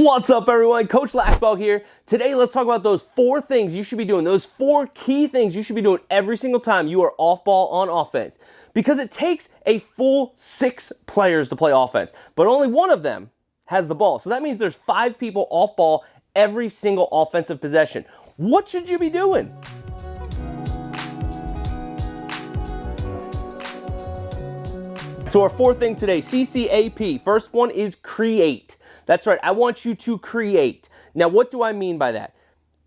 What's up, everyone? Coach Lacrosse here. Today, let's talk about those 4 things you should be doing. Those 4 key things you should be doing every single time you are off ball on offense. Because it takes a full 6 players to play offense, but only one of them has the ball. So that means there's 5 people off ball every single offensive possession. What should you be doing? So our 4 things today, CCAP. First one is create. That's right, I want you to create. Now, what do I mean by that?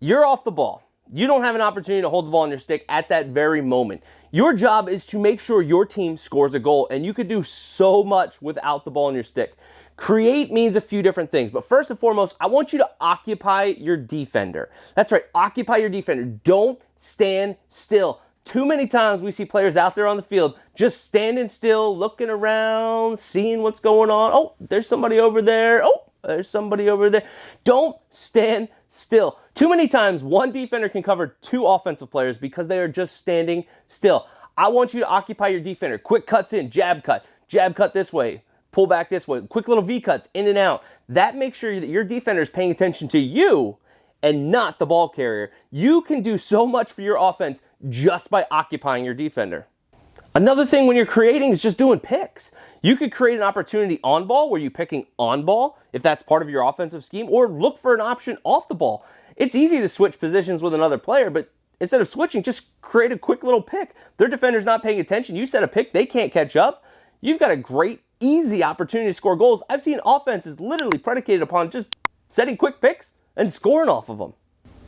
You're off the ball. You don't have an opportunity to hold the ball in your stick at that very moment. Your job is to make sure your team scores a goal, and you could do so much without the ball in your stick. Create means a few different things, but first and foremost, I want you to occupy your defender. That's right, occupy your defender. Don't stand still. Too many times we see players out there on the field just standing still, looking around, seeing what's going on. Oh, there's somebody over there. Oh, there's somebody over there. Don't stand still. Too many times one defender can cover 2 offensive players because they are just standing still. I want you to occupy your defender. Quick cuts in, jab cut this way, pull back this way. Quick little V cuts in and out. That makes sure that your defender is paying attention to you and not the ball carrier. You can do so much for your offense just by occupying your defender. Another thing when you're creating is just doing picks. You could create an opportunity on ball where you're picking on ball, if that's part of your offensive scheme, or look for an option off the ball. It's easy to switch positions with another player, but instead of switching, just create a quick little pick. Their defender's not paying attention. You set a pick, they can't catch up. You've got a great, easy opportunity to score goals. I've seen offenses literally predicated upon just setting quick picks and scoring off of them.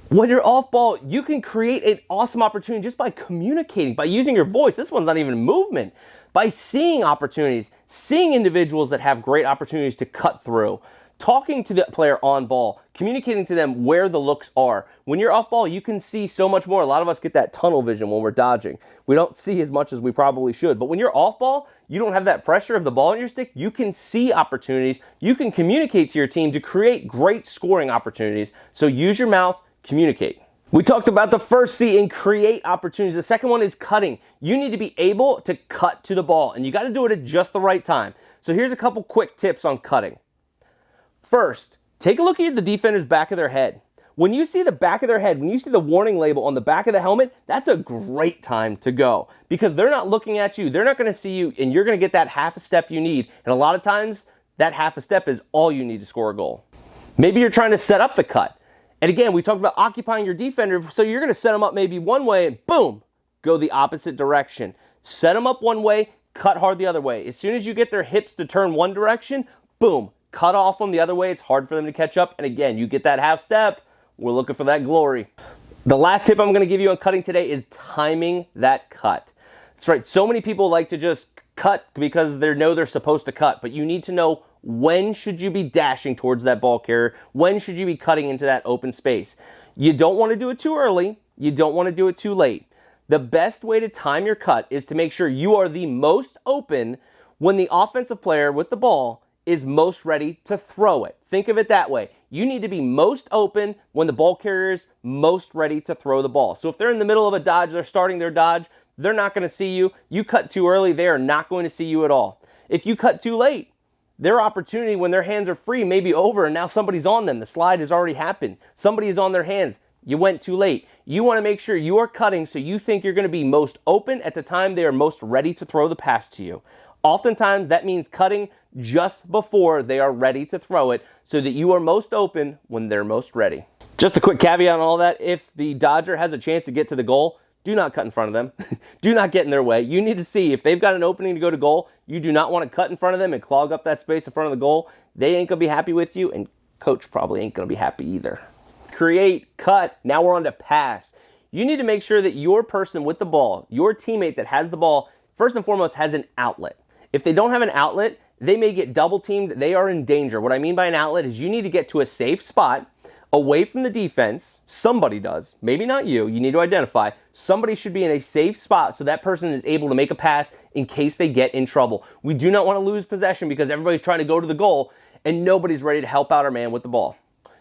When you're off ball, you can create an awesome opportunity just by communicating, by using your voice. This one's not even movement. By seeing opportunities, seeing individuals that have great opportunities to cut through, talking to the player on ball, communicating to them where the looks are. When you're off ball, you can see so much more. A lot of us get that tunnel vision when we're dodging. We don't see as much as we probably should. But when you're off ball, you don't have that pressure of the ball in your stick. You can see opportunities. You can communicate to your team to create great scoring opportunities. So use your mouth, communicate. We talked about the first C in create opportunities. The second one is cutting. You need to be able to cut to the ball, and you got to do it at just the right time. So here's a couple quick tips on cutting. First, take a look at the defender's back of their head. When you see the back of their head, when you see the warning label on the back of the helmet, that's a great time to go because they're not looking at you. They're not going to see you, and you're going to get that half a step you need. And a lot of times, that half a step is all you need to score a goal. Maybe you're trying to set up the cut. And again, we talked about occupying your defender, so you're going to set them up maybe one way and boom, go the opposite direction. Set them up one way, cut hard the other way. As soon as you get their hips to turn one direction, boom, cut off them the other way. It's hard for them to catch up. And again, you get that half step. We're looking for that glory. The last tip I'm going to give you on cutting today is timing that cut. That's right. So many people like to just cut because they know they're supposed to cut, but you need to know when should you be dashing towards that ball carrier? When should you be cutting into that open space? You don't want to do it too early. You don't want to do it too late. The best way to time your cut is to make sure you are the most open when the offensive player with the ball is most ready to throw it. Think of it that way. You need to be most open when the ball carrier is most ready to throw the ball. So if they're in the middle of a dodge, they're starting their dodge, they're not going to see you. You cut too early, they are not going to see you at all. If you cut too late, their opportunity when their hands are free may be over and now somebody's on them. The slide has already happened. Somebody is on their hands. You went too late. You want to make sure you are cutting so you think you're going to be most open at the time they are most ready to throw the pass to you. Oftentimes that means cutting just before they are ready to throw it so that you are most open when they're most ready. Just a quick caveat on all that. If the Dodger has a chance to get to the goal, do not cut in front of them. Do not get in their way. You need to see if they've got an opening to go to goal. You do not want to cut in front of them and clog up that space in front of the goal. They ain't going to be happy with you, and coach probably ain't going to be happy either. Create, cut. Now we're on to pass. You need to make sure that your person with the ball, your teammate that has the ball, first and foremost has an outlet. If they don't have an outlet, they may get double teamed. They are in danger. What I mean by an outlet is you need to get to a safe spot away from the defense. Somebody does, maybe not you. You need to identify. Somebody should be in a safe spot so that person is able to make a pass in case they get in trouble. We do not want to lose possession because everybody's trying to go to the goal and nobody's ready to help out our man with the ball.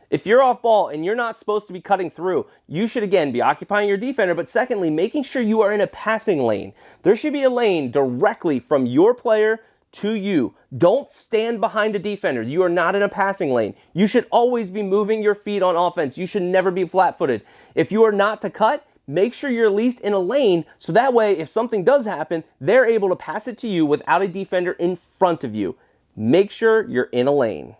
If you're off ball and you're not supposed to be cutting through, you should again be occupying your defender, but secondly, making sure you are in a passing lane. There should be a lane directly from your player to you. Don't stand behind a defender. You are not in a passing lane. You should always be moving your feet on offense. You should never be flat-footed. If you are not to cut, make sure you're at least in a lane so that way if something does happen, they're able to pass it to you without a defender in front of you. Make sure you're in a lane.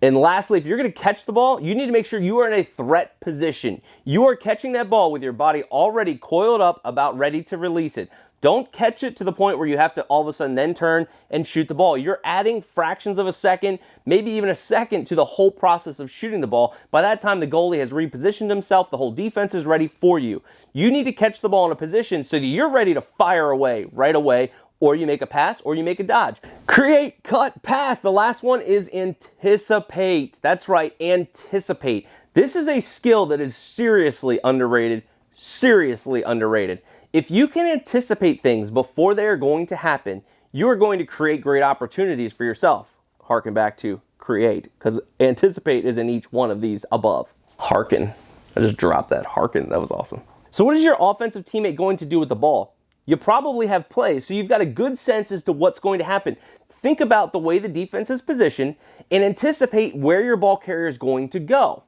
And lastly, if you're going to catch the ball, you need to make sure you are in a threat position. You are catching that ball with your body already coiled up, about ready to release it. Don't catch it to the point where you have to all of a sudden then turn and shoot the ball. You're adding fractions of a second, maybe even a second to the whole process of shooting the ball. By that time, the goalie has repositioned himself. The whole defense is ready for you. You need to catch the ball in a position so that you're ready to fire away right away, or you make a pass, or you make a dodge. Create, cut, pass. The last one is anticipate. That's right, anticipate. This is a skill that is seriously underrated, seriously underrated. If you can anticipate things before they are going to happen, you are going to create great opportunities for yourself. Harken back to create, because anticipate is in each one of these above. Harken. I just dropped that. Harken. That was awesome. So what is your offensive teammate going to do with the ball? You probably have plays, so you've got a good sense as to what's going to happen. Think about the way the defense is positioned and anticipate where your ball carrier is going to go,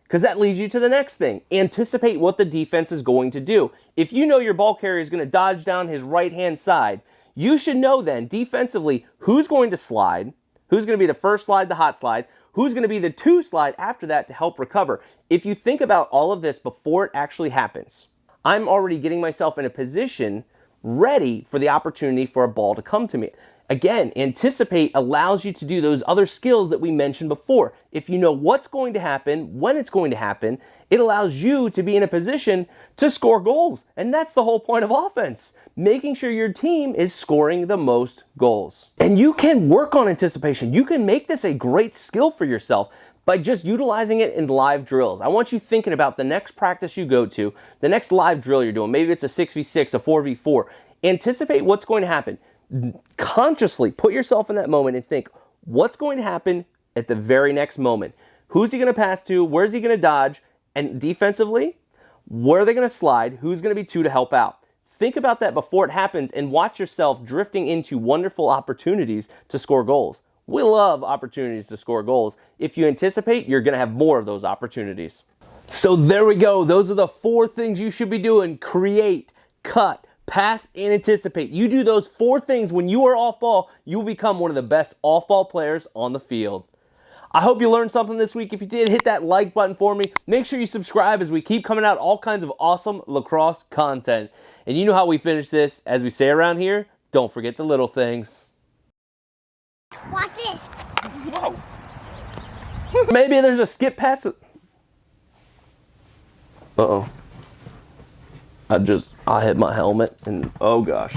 because that leads you to the next thing. Anticipate what the defense is going to do. If you know your ball carrier is going to dodge down his right-hand side, you should know then defensively who's going to slide, who's going to be the first slide, the hot slide, who's going to be the two slide after that to help recover. If you think about all of this before it actually happens, I'm already getting myself in a position ready for the opportunity for a ball to come to me. Again, anticipate allows you to do those other skills that we mentioned before. If you know what's going to happen, when it's going to happen, it allows you to be in a position to score goals. And that's the whole point of offense, making sure your team is scoring the most goals. And you can work on anticipation. You can make this a great skill for yourself by just utilizing it in live drills. I want you thinking about the next practice you go to, the next live drill you're doing. Maybe it's a 6v6, a 4v4. Anticipate what's going to happen. Consciously put yourself in that moment and think, what's going to happen at the very next moment? Who's he going to pass to? Where's he going to dodge? And defensively, where are they going to slide? Who's going to be two to help out? Think about that before it happens and watch yourself drifting into wonderful opportunities to score goals. We love opportunities to score goals. If you anticipate, you're going to have more of those opportunities. So there we go. Those are the 4 things you should be doing. Create, cut, pass, and anticipate. You do those 4 things when you are off ball, you will become one of the best off-ball players on the field. I hope you learned something this week. If you did, hit that like button for me. Make sure you subscribe as we keep coming out all kinds of awesome lacrosse content. And you know how we finish this. As we say around here, don't forget the little things. Watch this. Whoa. Maybe there's a skip pass. Uh-oh. I hit my helmet and oh gosh.